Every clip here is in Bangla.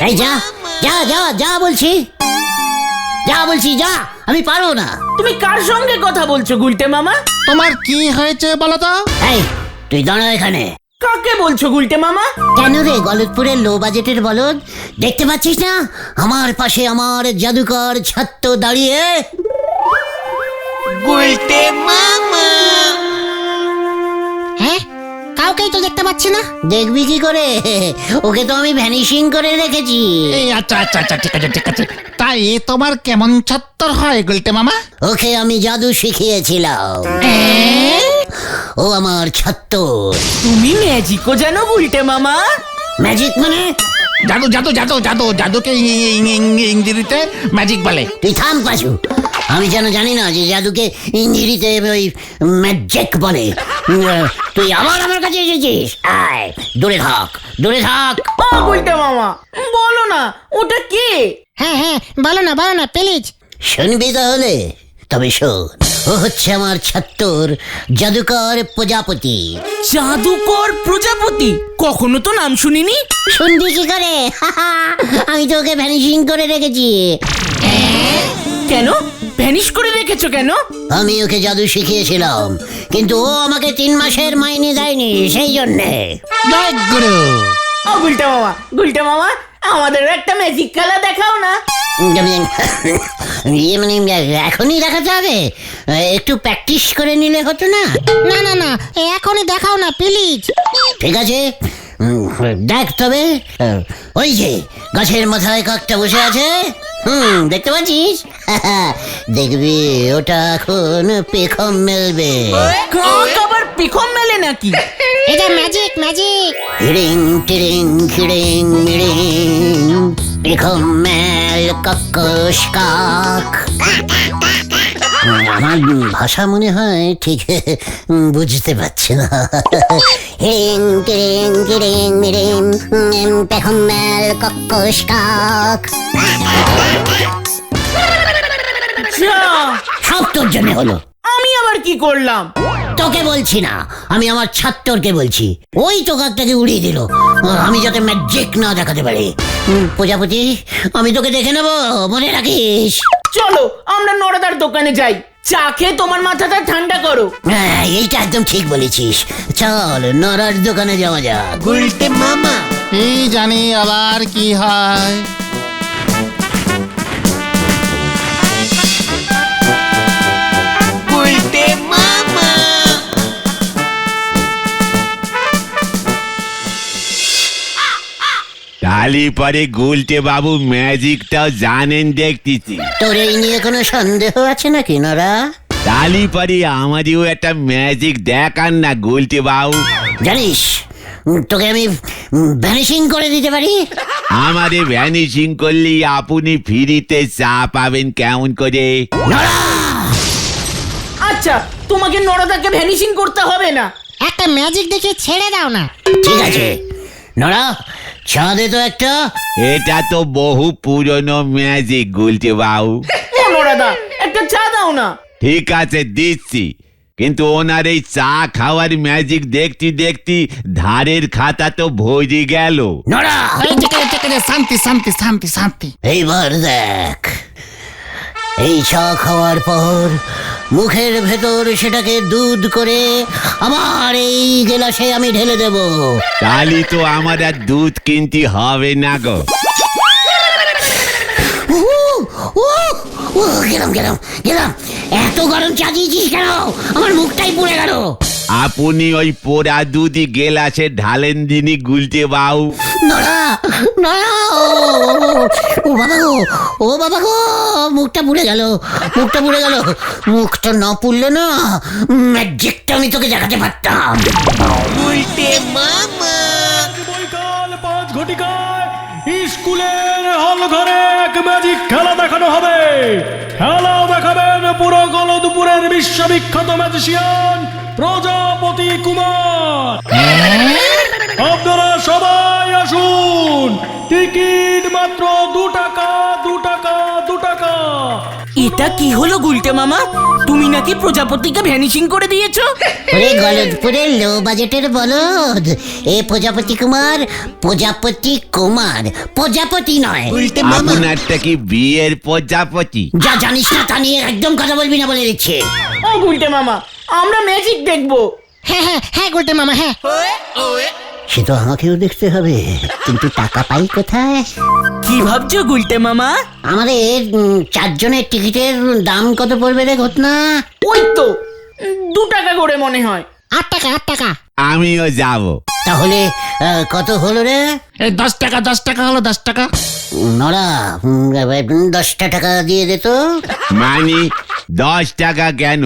এই যা যা যা যা বলছি, যা বলছি যা, আমি পারবো না। তুমি কার সঙ্গে কথা বলছো গুলটে মামা? তোমার কি হয়েছে বলো তো? এই তুই দাঁড়া এখানে। কাকে বলছো গুলটে মামা? কেন রে গলতপুরের লো বাজেটের বলদ, দেখতে পাচ্ছিস না আমার পাশে আমার জাদুকর ছাত্র দাঁড়িয়ে? গুলটে মামা। হ্যাঁ, কাউকেই তো দেখতে পাচ্ছি না। দেখবি কি করে, ওকে তো আমি ভ্যানিশিং করে রেখেছি। এই আচ্ছা আচ্ছা আচ্ছা, ঠিক আছে ঠিক আছে। তাই তোমার কেমন ছাত্র হয় গুলটে মামা? ওকে আমি জাদু শিখিয়েছিলাম, ও আমার ছাত্র। তুমি ম্যাজিকও জানো গুলটে মামা? ম্যাজিক মানে? জাদু জাদু জাদু জাদু জাদুকে ইংরেজিতে ম্যাজিক বলে। তুই থাম পাশু, আমি যেন জানি না যে জাদুকে ইংরেজিতে ওই ম্যাজিক বলে। তুই আবার আমার কাছে এসেছিস, আয় দূরে থাক, দূরে থাক। ও গুলটে মামা, বলো না ওটা কে? হ্যাঁ হ্যাঁ, বলো না প্লিজ। শুনবি তাহলে? তবে শোন, ও হচ্ছে আমার ছাত্র জাদুকর প্রজাপতি। জাদুকর প্রজাপতি? কখনো তো নাম শুনিনি। শুনবি কি করে? আমি তো ওকে ভ্যানিশিং করে রেখেছি। কেন ভ্যানিশ করে রেখেছো কেন? আমি ওকে জাদু শিখিয়েছিলাম, কিন্তু ও আমাকে 3 মাসের মাইনে দেয়নি, সেই জন্যে। জয় গুরু। ও গুলটে মামা, গুলটে মামা, আমাদের একটা ম্যাজিক খেলা দেখাও না। ইয়ে মানে এখনই দেখাতে হবে? একটু প্র্যাকটিস করে নিলে হতো না? না না না, এখনই দেখাও না প্লিজ। ঠিক আছে, দেখ তবে। ওই যে গাছের মাথায় কাকটা বসে আছে, দেখতে পাচ্ছিস? দেখবি ওটা এখন পেখম মেলবে। কাক আবার পেখম মেলে নাকি? এটা ম্যাজিক ম্যাজিক। হিড়িং টিড়িং খিড়িং মিড়িং, পেখম মেল কক্কস কাক। আমার ভাষা মনে হয় ঠিক বুঝতে পারছি না। হিড়িং টিড়িং খিড়িং মিড়িং, পেখম মেল কক্কস কাক। যা, সব তোর জন্য হলো। আমি আবার কি করলাম? তোকে বলছি না, আমি আমার ছাত্রকে বলছি। ওই তো কাকটাকে উড়িয়ে দিল, আমি যাতে ম্যাজিক না দেখাতে পারি। প্রজাপতি, আমি তোকে দেখে নেবো, মনে রাখিস। চলো আমরা নড়াদার দোকানে যাই, চা খেয়ে তোমার মাথাটা ঠান্ডা করো। হ্যাঁ, এইটা একদম ঠিক বলেছিস। চল নরার দোকানে যাওয়া যাক। গুলটে মামা। এই জানি আবার কি হয়। গুলটে মামা। তালি পরে গুলটে বাবু ম্যাজিকটাও জানেন দেখতেছি। তোর এই নিয়ে কোনো সন্দেহ আছে নাকি নরা? তালি পরে আমাদেরও একটা ম্যাজিক দেখান না গুলটে বাবু। জানিস, তোকে আমি ভ্যানিশিং করে দিতে পারি। আমাদের ভ্যানিশিং করলে আপনি ফ্রিতে চা পাবেন কেমন করে? নরা, আচ্ছা, তোমাকে নড়াদাকে ভ্যানিশিং করতে হবে না। একটা ম্যাজিক দেখে ছেড়ে দাও না। ঠিক আছে নরা, চা দে তো একটা। এটা তো বহু পুরনো ম্যাজিক গুলটে বাবু। ও নড়াদা, একটা চা দাও না। ঠিক আছে দিচ্ছি, কিন্তু ওনার এই চা খাওয়ার ম্যাজিক দেখতে দেখতে ধারের খাতা তো ভরে গেল। নরা, এই ঠিক আছে ঠিক আছে, শান্তি শান্তি শান্তি শান্তি। এইবার দেখ, এই চা খাওয়ার পর মুখের ভেতর সেটাকে দুধ করে আমার এই গেলাসে আমি ঢেলে দেব। তাহলে তো আমার আর দুধ কিনতে হবে না গো। গেলাম গেলাম গেলাম। এত গরম চা দিয়েছিস কেন? আমার মুখটাই পুড়ে গেল। আপনি ওই পোড়া দুধই গেলাসে ঢালেন দিনই গুলটে বাবু। নড়া নড়া, ও বাবা গো, ও বাবা গো, মুখটা পুড়ে গেল, মুখটা পুড়ে গেল। মুখটা না পুড়লে না ম্যাজিকটা আমি তোকে দেখাতে পারতাম। গুলটে মামা। বৈকাল 5 ঘটিকায় স্কুলের হল ঘরে এক ম্যাজিক খেলা দেখানো হবে। খেলা দেখাবেন পুরো গলদপুরের বিশ্ববিখ্যাত ম্যাজিশিয়ান প্রজাপতি কুমার। আপনারা সবাই আসুন, টিকিট মাত্র 2 টাকা 2 টাকা 2 টাকা। এটা কি হলো গুলটে মামা? তুমি নাকি প্রজাপতিকে ভ্যানিশিং করে দিয়েছো? ওরে গলদপুরের লো বাজেটের বলদ, এ প্রজাপতি কুমার, প্রজাপতি নয়। আপনারটা কি বিয়ের প্রজাপতি? যা জানিস না তা নিয়ে একদম কথা বলবি না বলে দিচ্ছে। ও গুলটে মামা, আমরা ম্যাজিক দেখবো। হ্যাঁ হ্যাঁ হ্যাঁ গুলটে মামা হ্যাঁ। সে তো আমাকেও দেখতে হবে, কিন্তু টাকা পাই কোথায়? কি ভাবছো গুলটে মামা? আমাদের 4 জনের টিকিটের দাম কত পড়বে রে ঘটনা? ওই তো 2 টাকা করে মনে হয়। 8 টাকা 8 টাকা। আমিও যাব। তাহলে কত হলো রে? এই 10 টাকা হলো 10 টাকা। নড়া 10টা টাকা দিয়ে দে তো। মানে 10 টাকা কেন?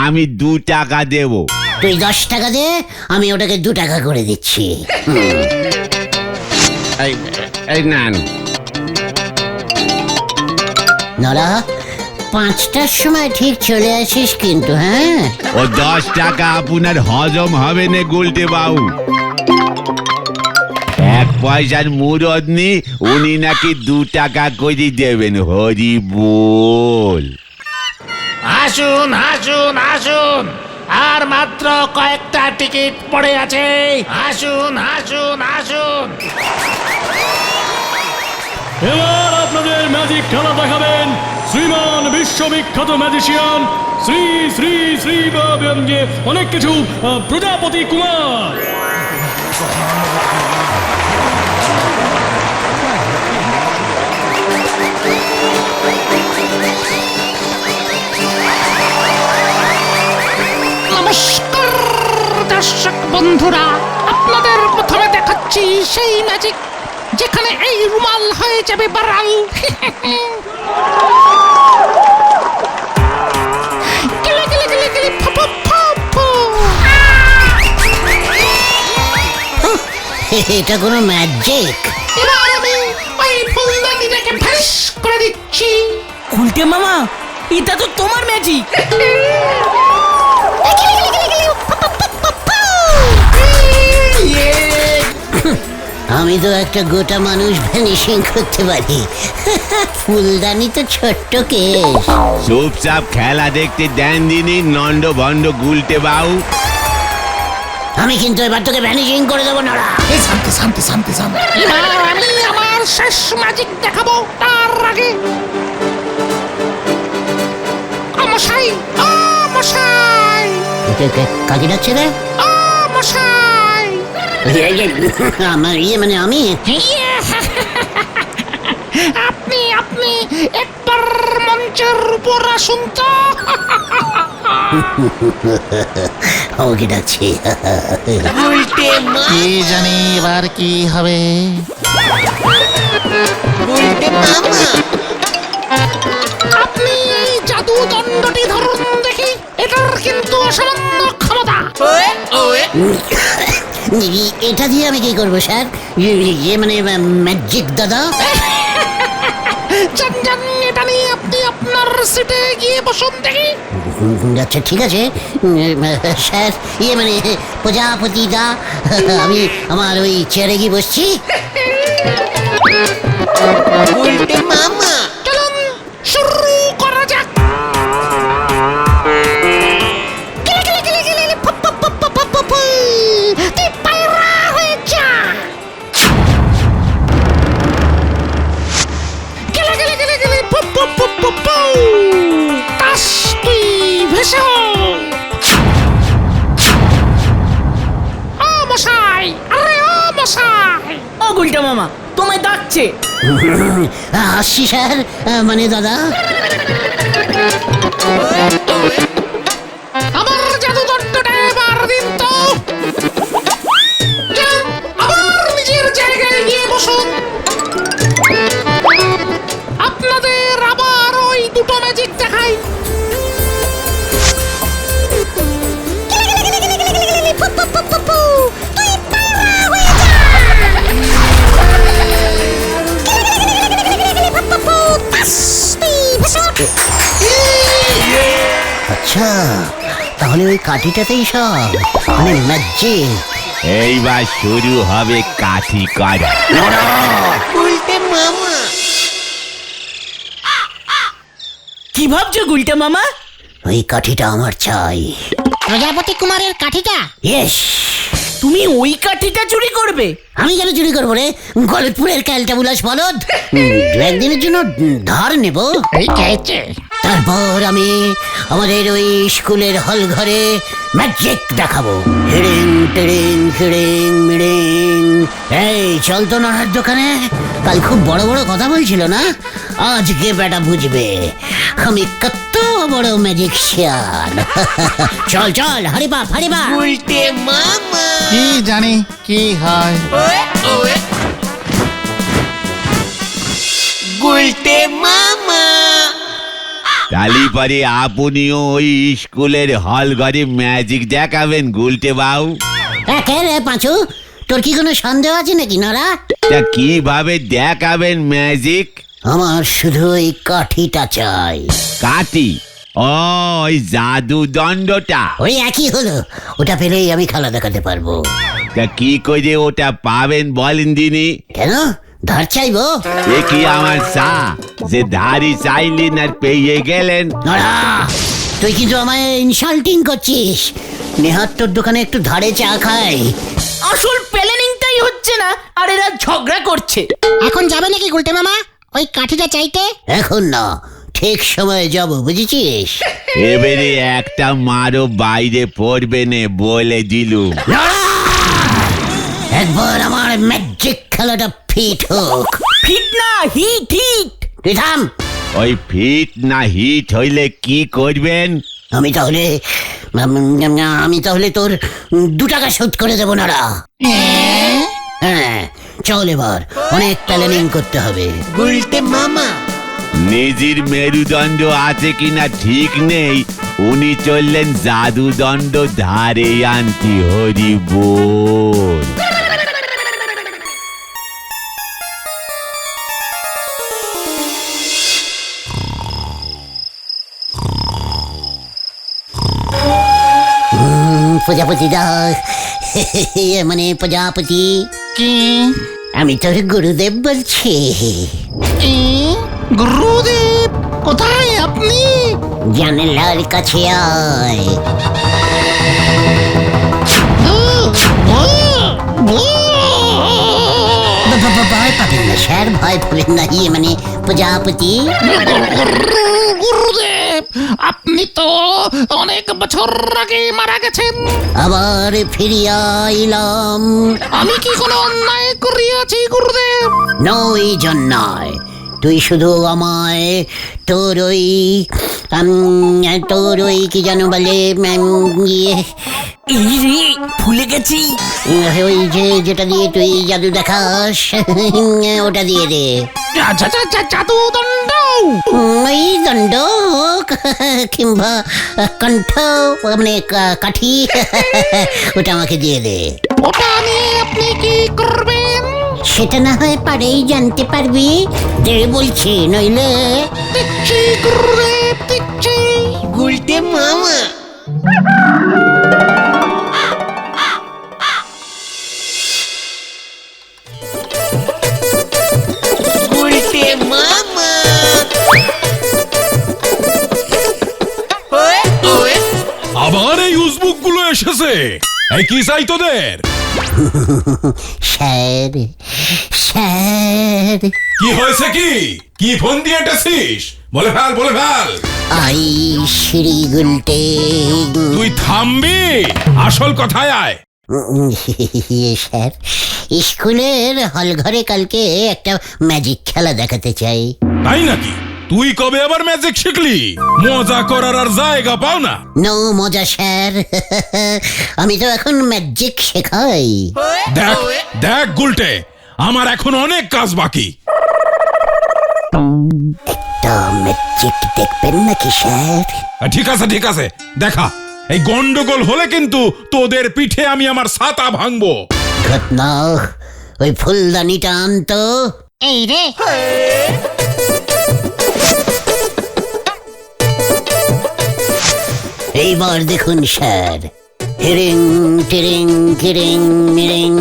আমি 2 টাকা দেব। তুই 10 টাকা দে, আমি ওটাকে 2 টাকা করে দিচ্ছি। এই নেন। নড়া 5টার সময় ঠিক চলে আসিস কিন্তু, হ্যাঁ? ও 10 টাকা আপনার হজম হবে না গুলটে বাবু। 1 পয়সার মুরদ নি, উনি নাকি 2 টাকা করে দেবেন। হরি বল। আসুন আসুন আসুন, আর মাত্র কয়েকটা টিকিট পড়ে আছে। আসুন আসুন আসুন। এবার আপনাদের ম্যাজিক খেলা দেখাবেন শ্রীমান বিশ্ববিখ্যাত ম্যাজিশিয়ান শ্রী শ্রী শ্রী যে অনেক কিছু প্রজাপতি কুমার। নমস্কার দর্শক বন্ধুরা, আপনাদের প্রথমে দেখাচ্ছি সেই ম্যাজিক যেখানে এই রুমাল হয়ে যাবে বারাল। গিলে গিলে গিলে গিলে ফু ফু ফু ফু। এটা কোনো ম্যাজিক? এবার আমি ওই ফুলদানিটাকে ফ্যাস করে দিচ্ছি। গুলটে মামা, এটা তো তোমার ম্যাজিক। আমি তো একটা গোটা মানুষ ভ্যানিশিং করতে পারি। ফুলদানি তো ছোট্ট কেস। চুপচাপ খেলা দেখতে দেন দিনই নন্ড ভন্ড গুলটে বাবু। আমি কিন্তু এবার তোকে ভ্যানিশিং করে দেবো নড়া। শান্তি শান্তি শান্তি শান্তি। এবার আমি আমার শেষ ম্যাজিক দেখাবো, তার আগে মশাই, মশাই, কাকে ডাকছে রে? মশাই। আমার মানে আমি। আপনি আপনি একবার মঞ্চের উপর আসুন তো। আমাকে ডাকছে। কে জানে এবার কি হবে। আপনি এই জাদু দণ্ডটি ধরুন দেখি, এটার কিন্তু অসামান্য ক্ষমতা। এটা দিয়ে আমি কি করবো স্যার? ইয়ে মানে ম্যাজিক দাদা। যান যান, এটা নিয়ে আপনি আপনার সিটে গিয়ে বসুন দেখি। আচ্ছা ঠিক আছে স্যার, ইয়ে মানে প্রজাপতি দা, আমি আমার ওই চেয়ারে গিয়ে বসছি। চলুন শুরু করা যাক। তুই পায়রা হয়ে যা। গেলে গেলে গেলে গেলে পু পু পু পু পু। তাস তুই ভেসে হ। ও মশাই, আরে ও মশাই। ও গুলটে মামা, তোমায় ডাকছে। আসছি স্যার, মানে দাদা। আমার জাদুদণ্ডটা এবার দিন তো। যান, আবার নিজের জায়গায় গিয়ে বসুন। আপনাদের আবার ওই দুটো ম্যাজিক দেখাই। আচ্ছা, তাহলে ওই কাঠিটাতেই সব মানে ম্যাজিক। এইবার শুরু হবে কাঠি করা। কি কি ভাবছো গুলটে মামা? ওই কাঠিটা আমার চাই। প্রজাপতি কুমারের কাঠিটা? ইয়েস। তুমি ওই কাঠিটা চুরি করবে? আমি কেন চুরি করবো রে, গলতপুরের ক্যালটা বুলাস বলদ। দু একদিনের জন্য ধার নেব, এই খেয়েছে। তারপর আমি আমাদের ওই স্কুলের হল ঘরে ম্যাজিক দেখাবো। হিড়িং টিড়িং হিড়িং মিড়িং। এই চল তো নানার দোকানে, কাল খুব বড় বড় কথা বলছিল না, আজকে বেটা বুঝবে আমি কত বড় ম্যাজিকশিয়ান। চল চল হারিবাপ হারিবাপ। কি জানি কি হয়। তালি পরে আপনিও ওই স্কুলের হল ঘরে ম্যাজিক দেখাবেন গুলটে বাবু? কে রে পাঁচু, তোর কি কোনো সন্দেহ আছে নাকি নরা? তা কিভাবে দেখাবেন ম্যাজিক? আমার শুধু ওই কাঠিটা চাই। কাটি? ও, ওই জাদু দণ্ডটা? ওই একই হলো, ওটা পেলেই আমি খেলা দেখাতে পারবো। তা কি করে ওটা পাবেন বলেন দিনি? কেন ধার চাইবো? এ কি আমার চা যে ধারি চাইলেন আর পেয়ে গেলেন? নড়া, তুই কিন্তু আমায় ইনসাল্টিং করছিস। নেহাত তোর দোকানে একটু ধারে চা খাই। আসল প্ল্যানিংটাই হচ্ছে না, আর এরা ঝগড়া করছে। এখন যাবে নাকি গুলটে মামা ওই কাঠিটা চাইতে? এখন না, ঠিক সময়ে যাব, বুঝেছিস? এবারে একটা মারও বাইরে পড়বে নে বলে দিলুম। নড়া! একবার আমার ম্যাজিক খেলাটা ফিট হোক। ফিট না হিট হিট। তুই থাম। ওই ফিট না হিট হইলে কি করবেন? আমি তাহলে তোর 2 টাকা শোধ করে দেবো নড়া। হ্যাঁ চল, এবার অনেক প্ল্যানিং করতে হবে। নিজের মেরুদণ্ড আছে কিনা ঠিক নেই, উনি চললেন জাদুদণ্ড ধারে আনতি। হরি বল। প্রজাপতি দা, মানে প্রজাপতি, কি? আমি তোর গুরুদেব বলছি। কি? গুরুদেব কোথায় আপনি? জানালার কাছে আয়। ভয় পাবেন না স্যার, ভয় পাবেন না। মানে প্রজাপতি। গুরুদেব আপনি তো অনেক বছর আগে মারা গেছেন। আবার ফিরিয়া এলাম। আমি কি কোনো অন্যায় করিয়াছি গুরুদেব? নই জন্যয়, তুই শুধু আমায় তোর ওই কি যেন বলে, ইয়ে, এই রে, ভুলে গেছি। ওই যেটা দিয়ে তুই জাদু দেখাস, ওটা দিয়ে দে। জাদু দণ্ড? ওই দণ্ড হোক কিংবা কণ্ঠ, মানে কাঠি, ওটা আমাকে দিয়ে দে। ওটা নিয়ে আপনি কি করবেন? সেটা না হয় পারেই জানতে পারবি, দে বলছি, নইলে। দেখছি গুরুদেব দেখছি। আবার এই উজবুক গুলো এসেছে, এই কি চাই তোদের? স্যার, স্যার, কি হয়েছে? কি ফোন দিয়ে এটেছিস? বলে ফেল। আই শ্রী গুলটে। তুই থামবি, আসল কথায় আয়। স্যার, স্কুলের হল ঘরে কালকে একটা ম্যাজিক খেলা দেখাতে চাই। তাই নাকি? তুই কবে আবার ম্যাজিক শিখলি? মজা করার আর জায়গা পাও না। নো মজা স্যার, আমি তো এখন ম্যাজিক শেখাই। দেখ গুলটে, আমার এখন অনেক কাজ বাকি। একটা ম্যাজিক দেখবেন নাকি স্যার? ঠিক আছে দেখা। এই গন্ডগোল হলে কিন্তু তোদের পিঠে আমি আমার ছাতা ভাঙবো। ঘটনা, ওই ফুলদানিটা আনতো। এই রে, এইবার দেখুন স্যার, হিরিং টিরিং কিরিং মিরিং।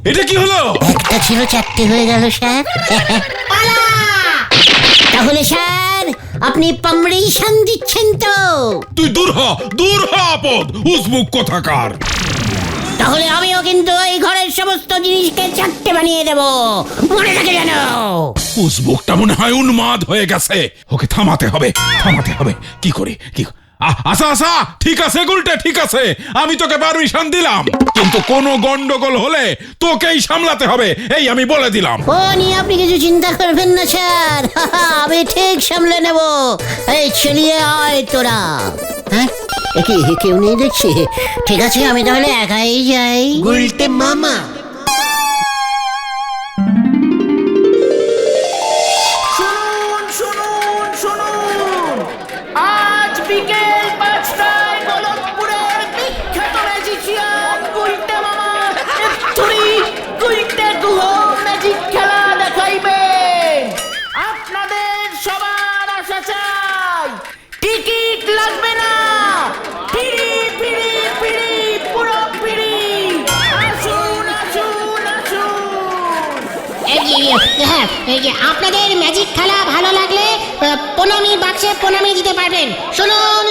এটা কি হলো? একটা ছিল 4টে হয়ে গেল স্যার। তাহলে স্যার আপনি পারমিশন দিচ্ছেন তো? তুই দূর হ আপদ, উজবুক কোথাকার। তাহলে আমিও কিন্তু এই ঘরের সমস্ত জিনিসকে 4টে বানিয়ে দেব, মনে থাকে যেন। উজবুকটা মনে হয় উন্মাদ হয়ে গেছে, ওকে থামাতে হবে। কি করি? আচ্ছা ঠিক আছে গুলটে, ঠিক আছে, আমি তোকে পারমিশন দিলাম, কিন্তু কোনো গন্ডগোল হলে তোকেই সামলাতে হবে, এই আমি বলে দিলাম। ও নিয়ে আপনি কিছু চিন্তা করবেন না স্যার, আমি ঠিক সামলে নেব। এই চলিয়ে আয় তোরা। হ্যাঁ, কেউ নেই দেখছি। ঠিক আছে, আমি তাহলে একাই যাই। গুলটে মামা। শুনুন, আজ বিকেল 5টায় গলতপুরের বিখ্যাত ম্যাজিশিয়ান গুলটে মামা গুলটে গুহ ম্যাজিক খেলা দেখাইবেন। আপনাদের সবার আসা চাই, টিকিট লাগবে না, ফ্রি, পুরো ফ্রি। আসুন। হ্যাঁ, এই যে আপনাদের ম্যাজিক খেলা ভালো লাগলে প্রণামী বাক্সে প্রণামী দিতে পারবেন। শুনুন।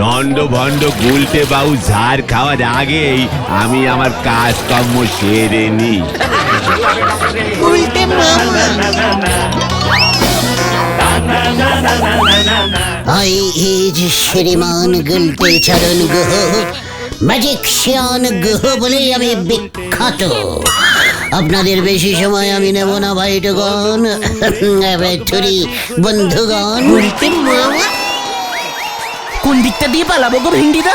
নন্দ ভণ্ড গুলটে বাবু ঝাড় খাওয়ার আগেই আমি আমার কাজকর্ম সেরে নি। শ্রীমান গুলটে চরণ গুহ ম্যাজিকশিয়ান গুহ বলেই আমি বিখ্যাত। আপনাদের বেশি সময় আমি নেব না ভাইটগণ, বন্ধুগণ। কোন দিকটা দিয়ে পালাবো গো ভেন্ডিদা?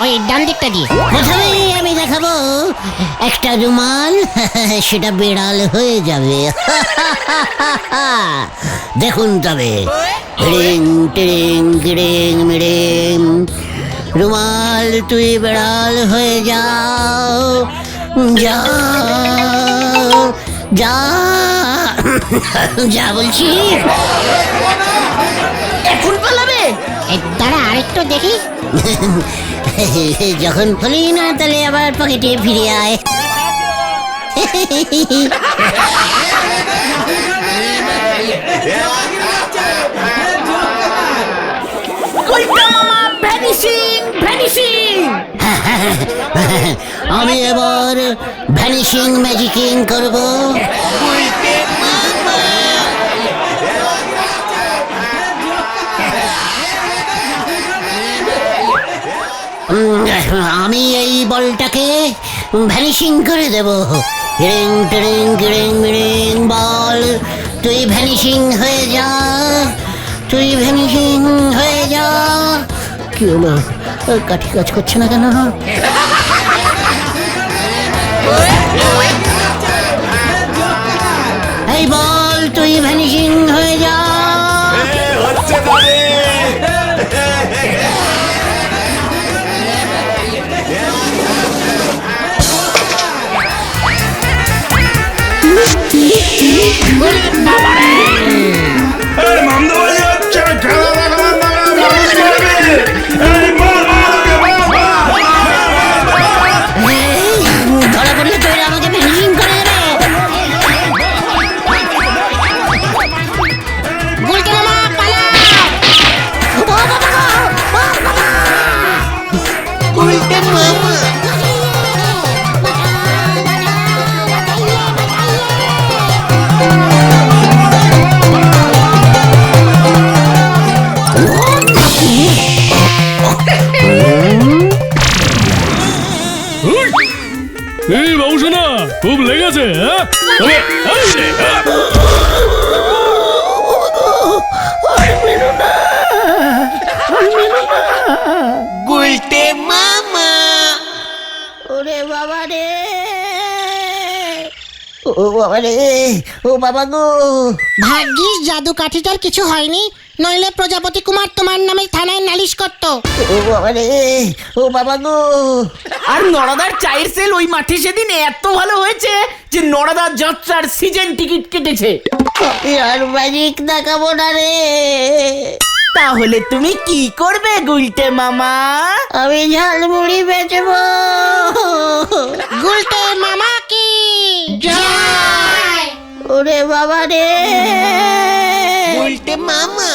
ওই ডান দিকটা দিয়ে। প্রথমেই আমি দেখাবো একটা রুমাল, সেটা বেড়াল হয়ে যাবে। দেখুন তবে, রিং টিরিং গিরিং মিরিং, রুমাল তুই বেড়াল হয়ে যাও, যা বলছি। এখন পালাবে? দাঁড়া আরেকটু দেখি। যখন খুলি না তাহলে আবার পকেটে ফিরে আয়। গুলটে মামা ভ্যানিশিং। আমি এবার ভ্যানিশিং ম্যাজিকিং করব। আমি এই বলটাকে ভ্যানিশিং করে দেব। রিং টিরিং গিরিং মিরিং, বল তুই ভ্যানিশিং হয়ে যা। কি হলো, কাঠি কাজ করছে না কেন? এই বল তুই ভ্যানিশিং হয়ে যা। ধরা পড়লে তোর আমাকে ভ্যানিশিং করে দেবে। গুলটে মামা পালাও। গুলটে মামা। এই বাবুসোনা, খুব লেগেছে? গুলটে মামা। ওরে বাবা রে, ও বাবা রে, ও বাবা গো। ভাগ্যিস জাদু কাঠিটার কিছু হয়নি, নইলে প্রজাপতি কুমার তোমার নামে থানায় নালিশ করতো। ও বাবা রে, ও বাবা গো। আর নড়াদার চায়ের সেল ওই মাঠে সেদিন এত ভালো হয়েছে যে নড়াদার যাত্রার সিজন টিকিট কেটেছে। আমি আর ম্যাজিক দেখাবো না রে। তাহলে তুমি কি করবে গুলটে মামা? আমি ঝালমুড়ি বেচবো। গুলটে মামা কি জয়। ওরে বাবা রে। গুলটে মামা